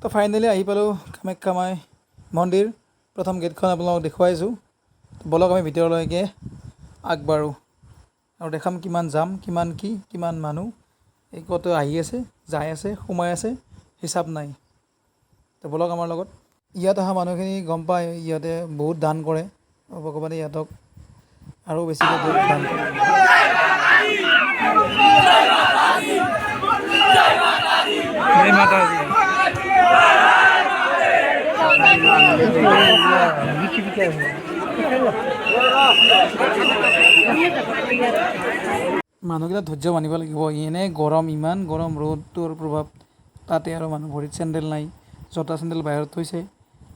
তো ফাইনেলি আহি পালোঁ কামাখ্যা মাই মন্দিৰ। প্ৰথম গেটখন আপোনালোকক দেখুৱাইছোঁ। ব'লক আমি ভিতৰলৈকে আগবাঢ়োঁ আৰু দেখাম কিমান যাম, কিমান কি, কিমান মানুহ এই কত আহি আছে, যাই আছে, সোমাই আছে, হিচাপ নাই। তো ব'লক আমাৰ লগত। ইয়াত অহা মানুহখিনি গম পায় ইহঁতে বহুত দান কৰে, ভগৱানে ইহঁতক আৰু বেছিকৈ দান কৰে। জয় মাতা দি। মানুহকেইটা ধৈৰ্য মানিব লাগিব। এনে গৰম, ইমান গৰম, ৰ'দটোৰ প্ৰভাৱ, তাতে আৰু মানুহ ভৰিত চেণ্ডেল নাই, জোতা চেণ্ডেল বাহিৰত থৈছে।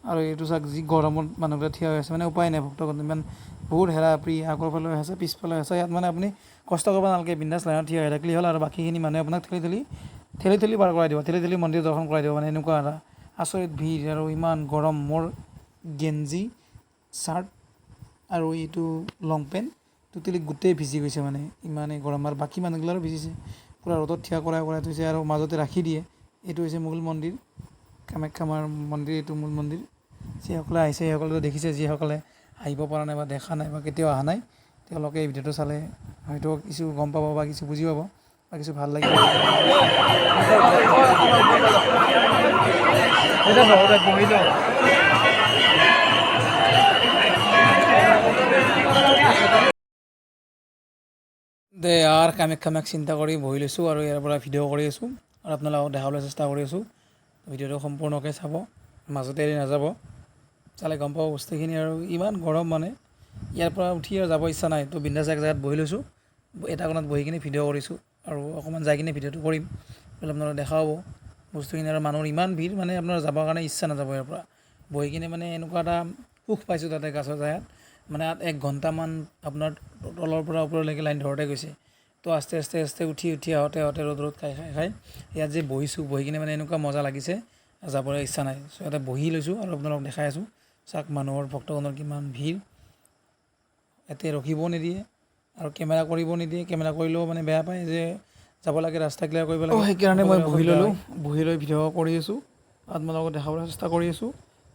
আৰু এইটো চাওক যি গৰমত মানুহকেইটা থিয় হৈ আছে, মানে উপায় নাই। ভক্তগণ ইমান বহুত হেৰাফেৰি, আগৰ ফালে আছে, পিছফালে আছে। ইয়াত মানে আপুনি কষ্ট কৰিব নালাগে, বিন্দাছ লাইনত থিয় হৈ থাকিলে হ'ল। আৰু বাকীখিনি মানুহে আপোনাক ঠেলি ঠেলি পাৰ কৰাই দিব, ঠেলি ঠেলি মন্দিৰ দৰ্শন কৰাই দিব। মানে এনেকুৱা এটা আচৰিত ভিৰ আৰু ইমান গৰম। মোৰ গেঞ্জি, চাৰ্ট আৰু এইটো লং পেণ্ট টোটেলি গোটেই ভিজি গৈছে, মানে ইমানেই গৰম। আৰু বাকী মানুহগিলাৰো ভিজিছে, পূৰা ৰ'দত থিয় কৰাই থৈছে আৰু মাজতে ৰাখি দিয়ে। এইটো হৈছে মূল মন্দিৰ, কামাখ্যা মাৰ মন্দিৰ, এইটো মূল মন্দিৰ। যিসকলে আহিছে সেইসকলেতো দেখিছে, যিসকলে আহিব পৰা নাই বা দেখা নাই বা কেতিয়াও অহা নাই, তেওঁলোকে এই ভিডিঅ'টো চালে হয়তো কিছু গম পাব বা কিছু বুজি পাব বা কিছু ভাল লাগিব। দে আৰু কামাখ্যা মাক চিন্তা কৰি বহি লৈছোঁ আৰু ইয়াৰ পৰা ভিডিঅ' কৰি আছোঁ আৰু আপোনালোকক দেখাবলৈ চেষ্টা কৰি আছোঁ। ভিডিঅ'টো সম্পূৰ্ণকৈ চাব, মাজতে এৰি নাযাব, চালে গম পাব বস্তুখিনি। আৰু ইমান গৰম, মানে ইয়াৰ পৰা উঠি আৰু যাব ইচ্ছা নাই। তো বিন্দাছ এক জেগাত বহি লৈছোঁ, এটা কোণাত বহি কিনে ভিডিঅ' কৰিছোঁ আৰু অকণমান যাই কিনে ভিডিঅ'টো কৰিম, আপোনালোকক দেখা হ'ব বস্তুখিনি। আৰু মানুহৰ ইমান ভিৰ, মানে আপোনাৰ যাবৰ কাৰণে ইচ্ছা নাযাব ইয়াৰ পৰা বহি কিনে। মানে এনেকুৱা এটা সুখ পাইছোঁ তাতে গাছৰ ছায়াত, মানে 1 ঘণ্টামান আপোনাৰ তলৰ পৰা ওপৰলৈকে লাইন ধৰোঁতে গৈছে। তো আস্তে আস্তে উঠি আহোঁতে ৰ'দ খাই ইয়াত যে বহিছোঁ, বহি কিনে মানে এনেকুৱা মজা লাগিছে, যাবলৈ ইচ্ছা নাই। চ' ইয়াতে বহি লৈছোঁ আৰু আপোনালোকক দেখাই আছোঁ। চাওক মানুহৰ, ভক্তগণৰ কিমান ভিৰ। ইয়াতে ৰখিব নিদিয়ে আৰু কেমেৰা কৰিব নিদিয়ে। কেমেৰা কৰিলেও মানে বেয়া পায় যে যাব লাগে, ৰাস্তা ক্লিয়াৰ কৰিব লাগে। সেইকাৰণে মই বহি ল'লোঁ, বহি লৈ ভিডিঅ' কৰি আছোঁ, আপোনালোকক দেখাবলৈ চেষ্টা কৰি আছোঁ।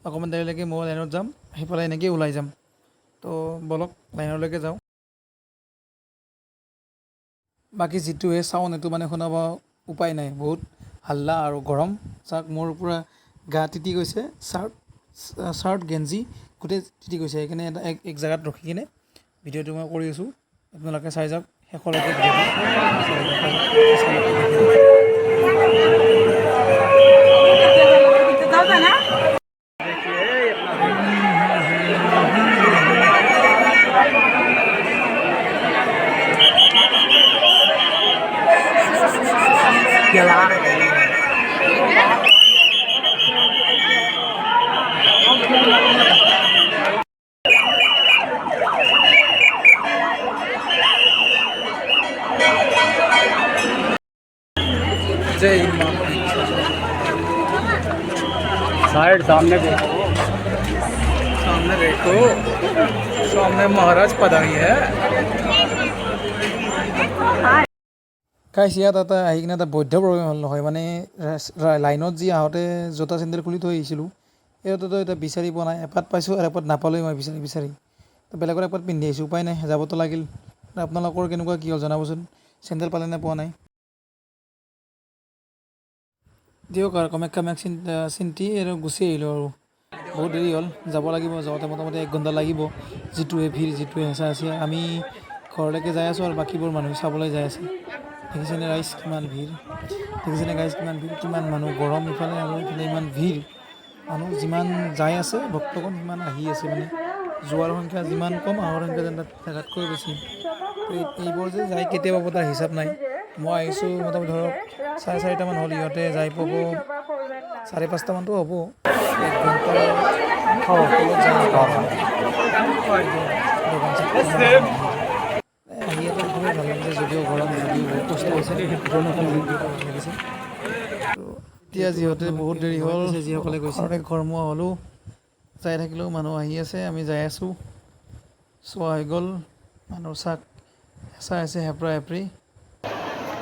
অকণমান দেৰিলৈকে মই লাইনত যাম, সেইফালে এনেকৈয়ে ওলাই যাম। তো ব'লক লাইনলৈকে যাওঁ। বাকী যিটোহে চাউণ্ড, এইটো মানে শুনাব উপায় নাই, বহুত হাল্লা আৰু গৰম। চাওক মোৰ পূৰা গা তিতি গৈছে, চাৰ্ট গেঞ্জি গোটেই তিতি গৈছে। সেইকাৰণে এক জেগাত ৰখি কিনে ভিডিঅ'টো মই কৰি আছোঁ, আপোনালোকে চাই যাওক শেষলৈকে जय मां। साइड सामने देखो, सामने देखो, सामने महाराज पधारी है। গাইছ ইয়াত এটা আহি কিনে এটা বৈধ প্ৰব্লেম হ'ল নহয়। মানে লাইনত যি আহোঁতে জোতা চেণ্ডেল খুলি থৈ আহিছিলোঁ, সিহঁতেতো এতিয়া বিচাৰি পোৱা নাই। এপাত পাইছোঁ আৰু এপাত নাপালোঁৱেই মই বিচাৰি। তো বেলেগৰ এপাত পিন্ধি আহিছোঁ, উপায় নাই, যাবতো লাগিল। আপোনালোকৰ কেনেকুৱা কি হ'ল জনাবচোন, চেণ্ডেল পালে নে পোৱা নাই। দিয়ক আৰু কামাখ্যা মাক চিন্তি আৰু গুচি আহিলোঁ আৰু বহুত দেৰি হ'ল, যাব লাগিব। যাওঁতে মোটামুটি 1 ঘণ্টা লাগিব। যিটোৱে ভিৰ, যিটোৱে হেঁচা আছে। আমি ঘৰলৈকে যাই আছোঁ আৰু বাকীবোৰ মানুহ চাবলৈ যাই আছে। দেখিছেনে গাইছ কিমান ভিৰ, দেখিছেনে গাইছ কিমান ভিৰ, কিমান মানুহ, গৰম ইফালে আৰু ইফালে ইমান ভিৰ। মানুহ যিমান যাই আছে, ভক্তগণ সিমান আহি আছে। মানে যোৱাৰ সংখ্যা যিমান কম, অহাৰ সংখ্যা যেন তাতকৈ বেছি। তো এইবোৰ যে যাই কেতিয়া পাব তাৰ হিচাপ নাই। মই আহিছোঁ মোটামুটি ধৰক 4:30মান হ'ল, ইহঁতে যাই পাব 5:30মানতো হ'ব। 1 ঘণ্টা আহি এটা খুবেই ভাল লাগিছে, যদিও গৰম, যদিও বহুত কষ্ট হৈছে, লাগিছে। তো এতিয়া যিহেতু বহুত দেৰি হ'ল, যিসকলে গৈছে ঘৰমুৱা হ'লোঁ, যাই থাকিলেও মানুহ আহি আছে, আমি যাই আছোঁ। চোৱা হৈ গ'ল, মানুহৰ চাক হেঁচা আছে, হেঁপৰা হেঁপৰি।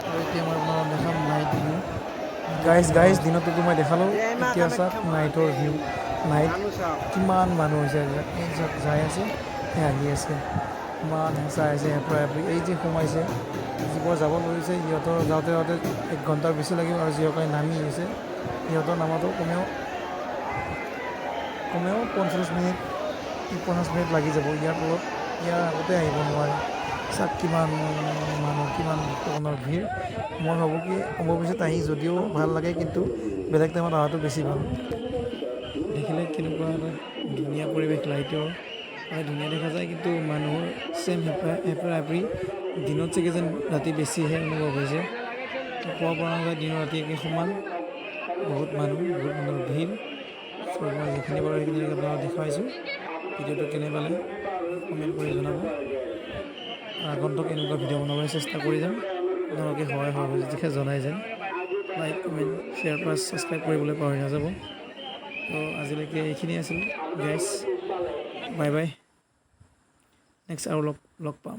আৰু এতিয়া মই আপোনালোকক দেখাম নাইট ভিউ। গাইজ দিনততো মই দেখালোঁ এতিয়া চাওক নাইটৰ ভিউ নাইট কিমান মানুহ হৈছে এই চাওক যাই আছে আহি আছে ইমান হেঁচা আছে এপৰা এপৰি এই যে সোমাইছে যিবোৰ যাব লৈছে সিহঁতৰ যাওঁতে যাওঁতে 1 ঘণ্টাৰ বেছি লাগিব আৰু যিসকলে নামি আহিছে সিহঁতৰ নামতো কমেও 50 মিনিট লাগি যাব ইয়াৰ আগতে আহিব নোৱাৰে চাওক কিমান মানুহ কিমান ভক্তগণৰ ভিৰ মই ভাবোঁ কি অম্বুবাচীত আহি যদিও ভাল লাগে কিন্তু বেলেগ টাইমত অহাটো বেছি ভাল দেখিলে কেনেকুৱা এটা ধুনীয়া পৰিৱেশ লাইটৰ ধুনীয়া দেখা যায় কিন্তু মানুহৰ চেম হেপৰা হেপৰি দিনত চাগে যেন ৰাতি বেছিহে অনুভৱ হৈছে ক'ব পৰা নাযায় দিনৰ ৰাতি একে সমান বহুত মানুহৰ ভিৰ চ' মই যিখিনি বাৰু সেইখিনি আপোনালোকক দেখুৱাইছোঁ ভিডিঅ'টো কেনে পালে কমেণ্ট কৰি জনাব আগন্তুক এনেকুৱা ভিডিঅ' বনাবলৈ চেষ্টা কৰি যাম আপোনালোকে সহায় সহযোগিতা জনাই যেন like comment share plus subscribe কৰিবলৈ পাহৰি নাযাব তো আজিলৈকে এইখিনি আছিল গাইজ বাই বাই নেক্সট আৰু লগ পাম